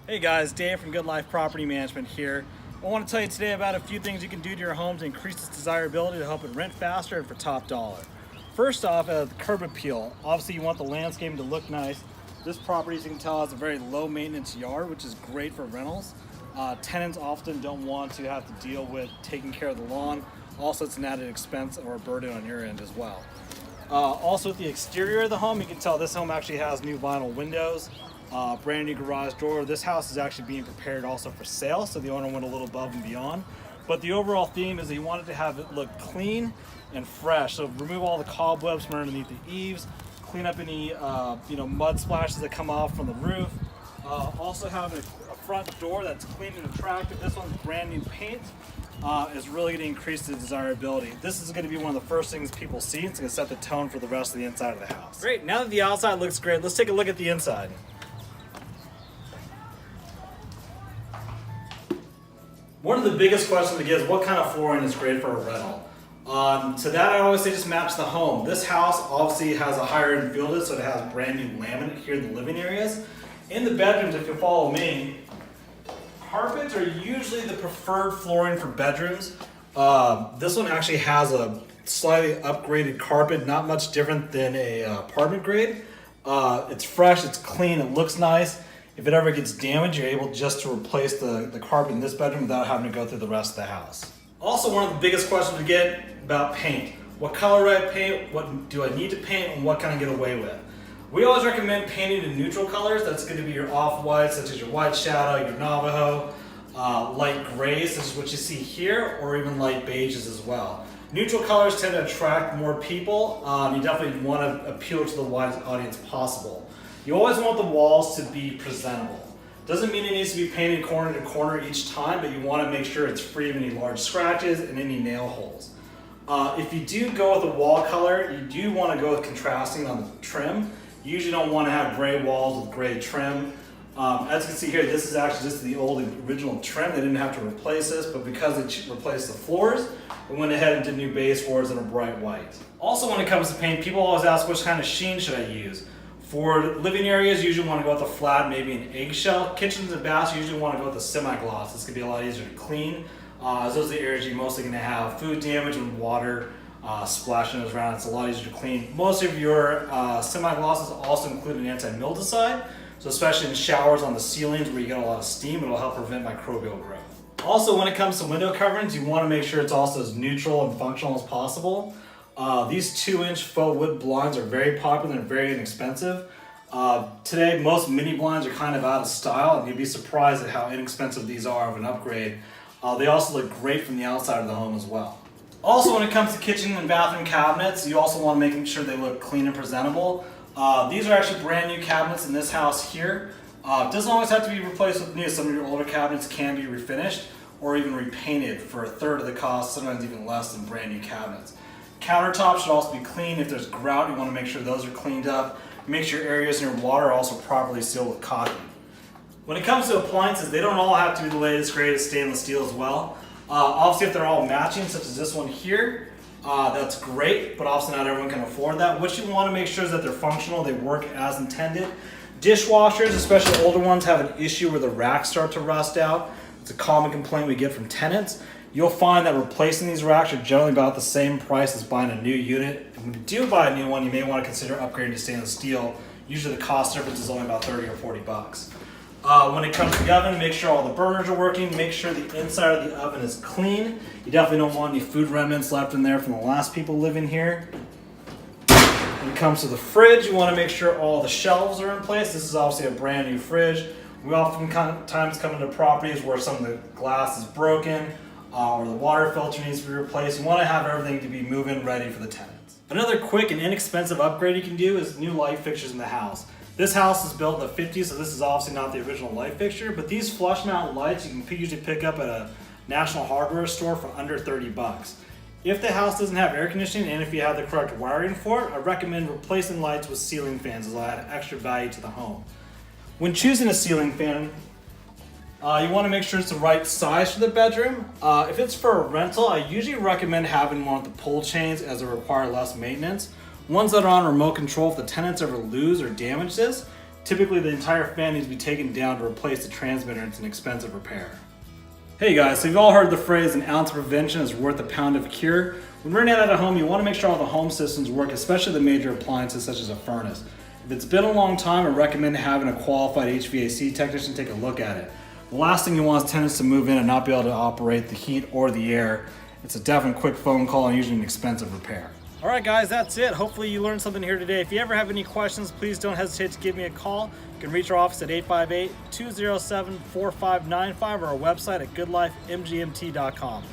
Hey guys, Dave from Good Life Property Management here. I want to tell you today about a few things you can do to your home to increase its desirability to help it rent faster and for top dollar. First off, the curb appeal. Obviously you want the landscaping to look nice. This property, as you can tell, has a very low maintenance yard, which is great for rentals. Tenants often don't want to have to deal with taking care of the lawn. Also, it's an added expense or a burden on your end as well. Also, with the exterior of the home, you can tell this home actually has new vinyl windows. Brand new garage door. This house is actually being prepared also for sale, so the owner went a little above and beyond. But the overall theme is he wanted to have it look clean and fresh. So remove all the cobwebs from underneath the eaves, clean up any mud splashes that come off from the roof. Also have a front door that's clean and attractive. This one's brand new paint. Is really going to increase the desirability. This is going to be one of the first things people see. It's going to set the tone for the rest of the inside of the house. Great, now that the outside looks great, let's take a look at the inside. One of the biggest questions we get is what kind of flooring is great for a rental? To that I always say just match the home. This house obviously has a higher end fielded, so it has brand new laminate here in the living areas. In the bedrooms, if you follow me, carpets are usually the preferred flooring for bedrooms. This one actually has a slightly upgraded carpet, not much different than a apartment grade. It's fresh, it's clean, it looks nice. If it ever gets damaged, you're able just to replace the carpet in this bedroom without having to go through the rest of the house. Also, one of the biggest questions we get about paint. What color do I paint? What do I need to paint? And what can I get away with? We always recommend painting in neutral colors. That's going to be your off-white, such as your white shadow, your Navajo, light grays, such as what you see here, or even light beiges as well. Neutral colors tend to attract more people. You definitely want to appeal to the widest audience possible. You always want the walls to be presentable. Doesn't mean it needs to be painted corner to corner each time, but you want to make sure it's free of any large scratches and any nail holes. If you do go with a wall color, you do want to go with contrasting on the trim. You usually don't want to have gray walls with gray trim. As you can see here, this is actually just the old original trim. They didn't have to replace this, but because they replaced the floors, we went ahead and did new base floors in a bright white. Also, when it comes to paint, people always ask which kind of sheen should I use. For living areas, you usually want to go with a flat, maybe an eggshell. Kitchens and baths, you usually want to go with a semi-gloss. This can be a lot easier to clean, as those are the areas you're mostly going to have food damage and water splashing around. It's a lot easier to clean. Most of your semi-glosses also include an anti-mildewcide, so especially in showers on the ceilings where you get a lot of steam, it'll help prevent microbial growth. Also, when it comes to window coverings, you want to make sure it's also as neutral and functional as possible. These 2-inch faux wood blinds are very popular and very inexpensive. Today, most mini blinds are kind of out of style, and you'd be surprised at how inexpensive these are of an upgrade. They also look great from the outside of the home as well. Also, when it comes to kitchen and bathroom cabinets, you also want to make sure they look clean and presentable. These are actually brand new cabinets in this house here. It doesn't always have to be replaced with new. Some of your older cabinets can be refinished or even repainted for a third of the cost, sometimes even less than brand new cabinets. Countertops should also be clean. If there's grout, you want to make sure those are cleaned up. Make sure areas in your water are also properly sealed with caulking. When it comes to appliances, they don't all have to be the latest, greatest stainless steel as well. Obviously, if they're all matching, such as this one here, that's great, but obviously not everyone can afford that. What you want to make sure is that they're functional, they work as intended. Dishwashers, especially older ones, have an issue where the racks start to rust out. It's a common complaint we get from tenants. You'll find that replacing these racks are generally about the same price as buying a new unit. And when you do buy a new one, you may want to consider upgrading to stainless steel. Usually the cost difference is only about 30 or 40 bucks. When it comes to the oven, make sure all the burners are working. Make sure the inside of the oven is clean. You definitely don't want any food remnants left in there from the last people living here. When it comes to the fridge, you want to make sure all the shelves are in place. This is obviously a brand new fridge. We oftentimes come into properties where some of the glass is broken, or the water filter needs to be replaced. You want to have everything to be move-in ready for the tenants. Another quick and inexpensive upgrade you can do is new light fixtures in the house. This house is built in the 50s, so this is obviously not the original light fixture, but these flush mount lights you can usually pick up at a national hardware store for under 30 bucks. If the house doesn't have air conditioning and if you have the correct wiring for it, I recommend replacing lights with ceiling fans as it'll add extra value to the home. When choosing a ceiling fan, you want to make sure it's the right size for the bedroom. If it's for a rental, I usually recommend having one with the pull chains as they require less maintenance. Ones that are on remote control, if the tenants ever lose or damage this, Typically, the entire fan needs to be taken down to replace the transmitter, and it's an expensive repair. Hey guys, so you've all heard the phrase, an ounce of prevention is worth a pound of cure. When renting out a home, you want to make sure all the home systems work, especially the major appliances such as a furnace. If it's been a long time, I recommend having a qualified HVAC technician take a look at it. The last thing you want is tenants to move in and not be able to operate the heat or the air. It's a definite quick phone call and usually an expensive repair. All right guys, that's it. Hopefully you learned something here today. If you ever have any questions, please don't hesitate to give me a call. You can reach our office at 858-207-4595 or our website at goodlifemgmt.com.